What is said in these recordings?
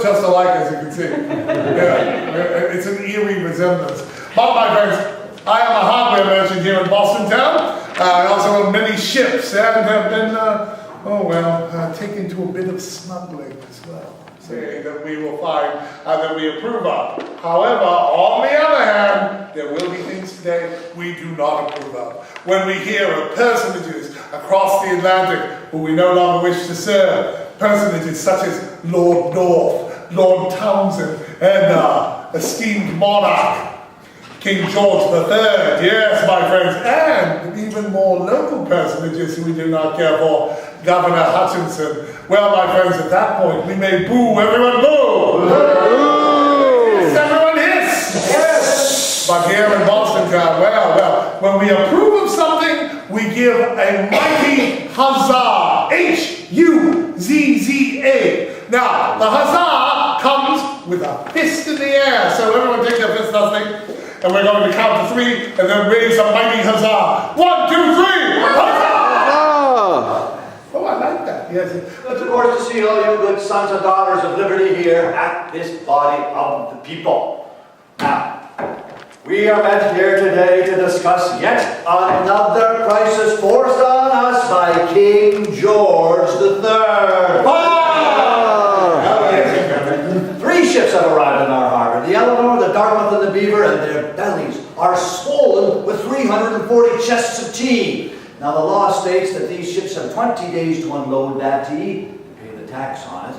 look just alike, as you can see. Yeah, it's an eerie resemblance. But my friends, I am a hardware merchant here in Boston town. I also own many ships and have been, taken to a bit of smuggling as well. Saying that we will find that we approve of. However, on the other hand, there will be things today we do not approve of. When we hear of personages across the Atlantic who we no longer wish to serve, personages such as Lord North, Lord Townsend, and esteemed monarch, King George III, yes, my friends, and even more local personages who we do not care for, Governor Hutchinson. Well, my friends, at that point, we may boo, everyone boo! Yes, everyone hiss! Yes! But here in Boston town, well, when we approve of something, we give a mighty huzzah! H-U-Z-Z-A. Now, the huzzah comes with a fist in the air. So everyone take their fist, nothing. And we're going to count to 3 and then raise a mighty huzzah. 1, 2, 3! Huzzah! Oh, I like that. Yes. It's of course to see all you good sons and daughters of liberty here at this body of the people. Now, we are met here today to discuss yet another crisis forced on us by King George III. Three ships have arrived in our harbor. The Eleanor, the Dartmouth, and the Beaver, and their bellies are swollen with 340 chests of tea. Now, the law states that these ships have 20 days to unload that tea and pay the tax on it.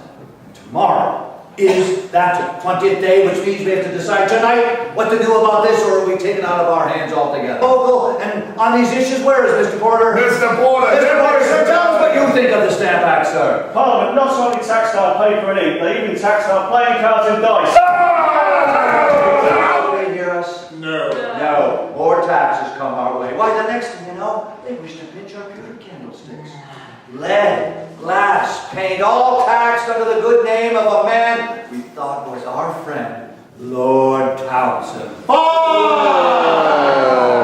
Tomorrow is that 20th day, which means we have to decide tonight what to do about this, or are we taken out of our hands altogether? Local, and on these issues, where is Mr. Porter? Mr. Porter! Mr. Porter, sir, tell us what you think of the Stamp Act, sir. Parliament not only taxed our paper and ink, they even taxed our playing cards and dice. Do they hear us? No. No. More taxes come our way. Why, the next thing you know, they wish to pinch our pewter candlesticks. Lead, glass, paint, all taxed under the good name of a man we thought was our friend, Lord Townsend.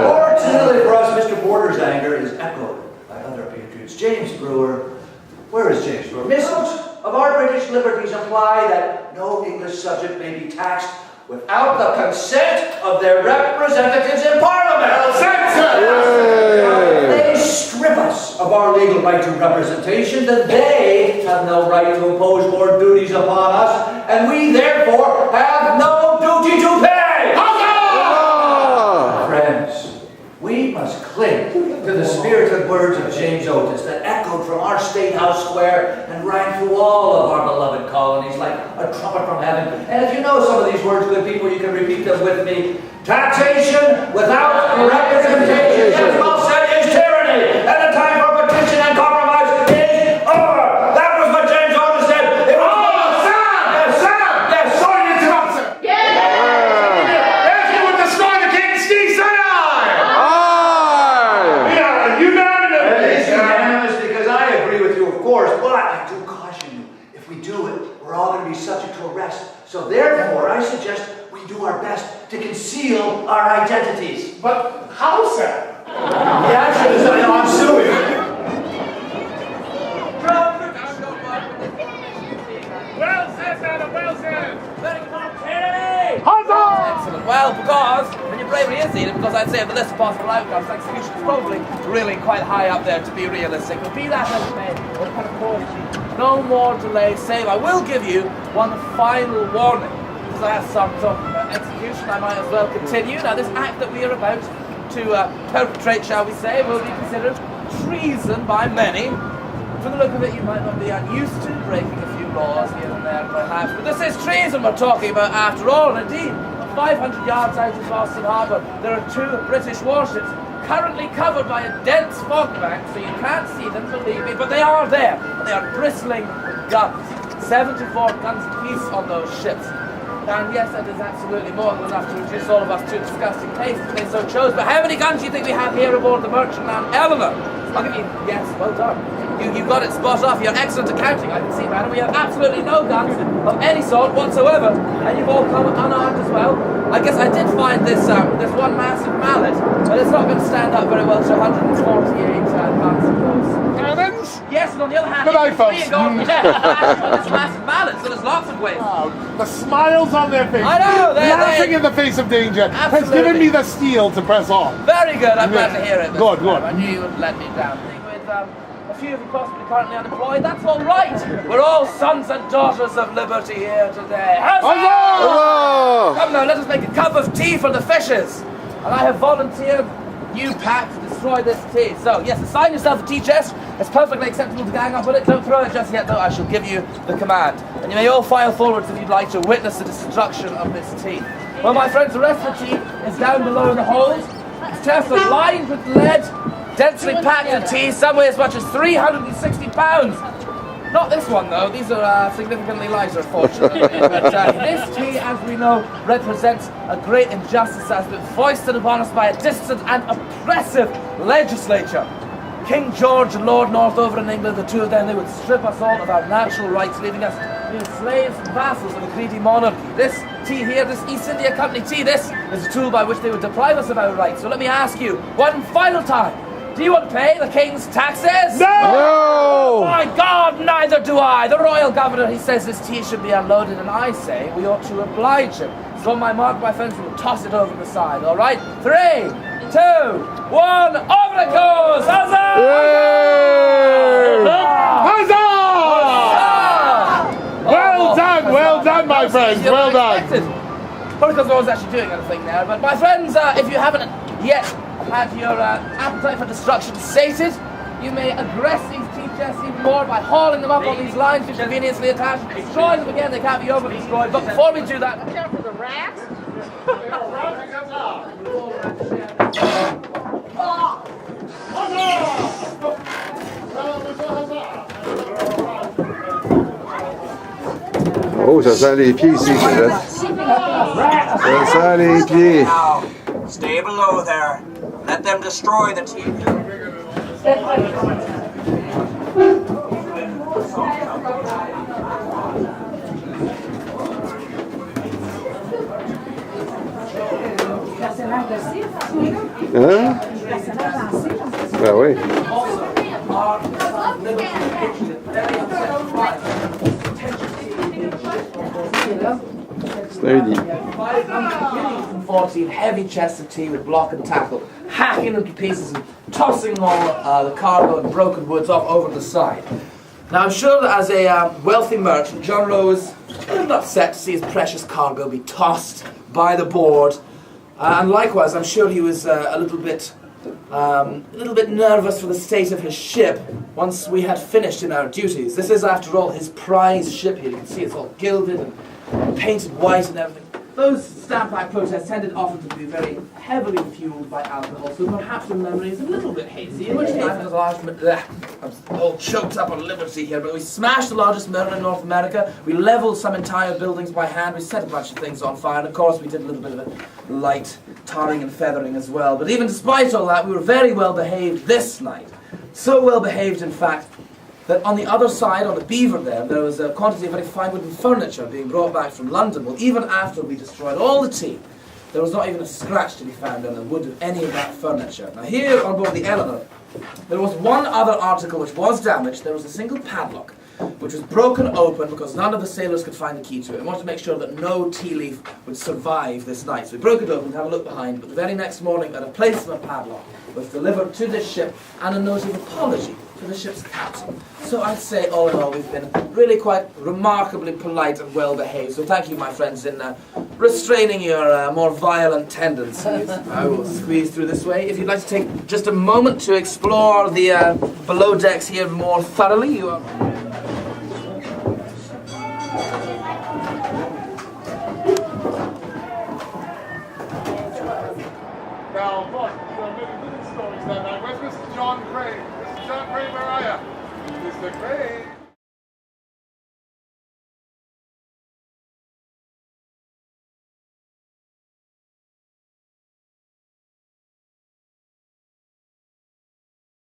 Fortunately for us, Mr. Porter's anger is echoed by other patriots. James Brewer, where is James Brewer? Missives of our British liberties imply that no English subject may be taxed without the consent of their representatives in Parliament. They strip us of our legal right to representation, then they have no right to impose more duties upon us, and we therefore have no duty to pay. Friends, we must cling to the spirited words of James Otis that echoed from our State House Square and rang through all of our beloved colonies like a trumpet from heaven. And if you know some of these words, good people, you can repeat them with me. Taxation without representation, as well said, is tyranny, and the time for petition and compromise is over. That was what James Otis said. It was Sam! Yes. Sorry to interrupt, sir. Yes, you would destroy the king's tea, say aye! We are unanimous. It's unanimous because I agree with you, of course, but I do caution you. If we do it, we're all going to be subject to arrest. So therefore, I suggest we do our best to conceal our identities. But how, sir? The action is I'm suing. Well said, madam, well said. Excellent. Well, because when your bravery is needed, because I'd say of the list of possible outcomes, execution is probably really quite high up there to be realistic. But be that as it may, we'll kind of caution, no more delay, save I will give you one final warning. Because I have some talking about execution, I might as well continue. Now, this act that we are about to perpetrate, shall we say, will be considered treason by many. From the look of it, you might not be unused to breaking a few laws here and there, perhaps. But this is treason we're talking about after all. And indeed, 500 yards out of Boston Harbor, there are 2 British warships currently covered by a dense fog bank, so you can't see them, believe me, but they are there. And they are bristling with guns. 74 guns apiece on those ships. And yes, that is absolutely more than enough to reduce all of us to a disgusting case if they so chose. But how many guns do you think we have here aboard the merchantman Eleanor? I'll give you, yes, well done. You got it spot off. You're excellent at counting, I can see, madam. We have absolutely no guns of any sort whatsoever. And you've all come unarmed as well. I guess I did find this one massive mallet, but it's not going to stand up very well to 148 guns and those. Cannons? Yes, and on the other hand, Good you eye, can free folks. and go from there. It's massive balance, so there's lots of ways. Wow, the smiles on their faces. I know, laughing in the face of danger has Absolutely. given me the steel to press on. Very good, I'm glad to hear it. Mr. Good, good. I knew you wouldn't let me down. With a few of you possibly currently unemployed, that's all right. We're all sons and daughters of liberty here today. Huzzah! Come now, let us make a cup of tea for the fishes. And I have volunteered you, Pat, to destroy this tea. So, yes, assign yourself a tea chest. It's perfectly acceptable to gang up with it. Don't throw it just yet, though. I shall give you the command. And you may all file forwards if you'd like to witness the destruction of this tea. Well, my friends, the rest of the tea is down below in the hold. It's chests are lined with lead, densely packed in tea, some weigh as much as 360 pounds. Not this one, though. These are significantly lighter, fortunately. But this tea, as we know, represents a great injustice that has been foisted upon us by a distant and oppressive legislature. King George and Lord Northover in England, the two of them, they would strip us all of our natural rights, leaving us slaves and vassals of a greedy monarchy. This tea here, this East India Company tea, this is a tool by which they would deprive us of our rights. So let me ask you, one final time. Do you want to pay the king's taxes? No! My God, neither do I. The royal governor, he says this tea should be unloaded, and I say we ought to oblige him. So on my mark, my friends, we will toss it over the side, all right? 3, 2, 1, over it goes! Huzzah! Huzzah! Well done, my friends, well done. Probably because no one's actually doing anything there, but my friends, if you haven't yet had your appetite for destruction sated, you may aggress these tea chests even more by hauling them up on these lines which are conveniently attached. Destroy them again, they can't be over destroyed. But before we do that, Careful the rats. Oh, ça sent les pieds ici, Suzette. Ça sent les pieds. Now, stay below there. Let them destroy the tea. Hein? Ben oui. C'est un lit. 514 heavy chests of tea with block and tackle, hacking them to pieces and tossing all the cargo and broken woods off over the side. Now I'm sure that as a wealthy merchant, John Rowe was a little upset to see his precious cargo be tossed by the board, and likewise I'm sure he was a little bit nervous for the state of his ship once we had finished in our duties. This is, after all, his prize ship here. You can see it's all gilded and painted white and everything. Those stamp act protests tended often to be very heavily fueled by alcohol, so perhaps the memory is a little bit hazy. In which case, I'm all choked up on liberty here, but we smashed the largest mill in North America, we leveled some entire buildings by hand, we set a bunch of things on fire, and of course we did a little bit of a light tarring and feathering as well. But even despite all that, we were very well behaved this night. So well behaved, in fact, that on the other side, on the Beaver there was a quantity of very fine wooden furniture being brought back from London. Well, even after we destroyed all the tea, there was not even a scratch to be found on the wood of any of that furniture. Now here on board the Eleanor, there was one other article which was damaged. There was a single padlock, which was broken open because none of the sailors could find the key to it. We wanted to make sure that no tea leaf would survive this night. So we broke it open to have a look behind, but the very next morning a replacement padlock was delivered to this ship and a note of apology to the ship's captain. So I'd say, all in all, we've been really quite remarkably polite and well behaved. So thank you, my friends, in restraining your more violent tendencies. I will squeeze through this way. If you'd like to take just a moment to explore the below decks here more thoroughly, you are... Now, look, many little stories that night. Where's Mr. John Crane? Mr. John Crane, where are you? Mr. Crane.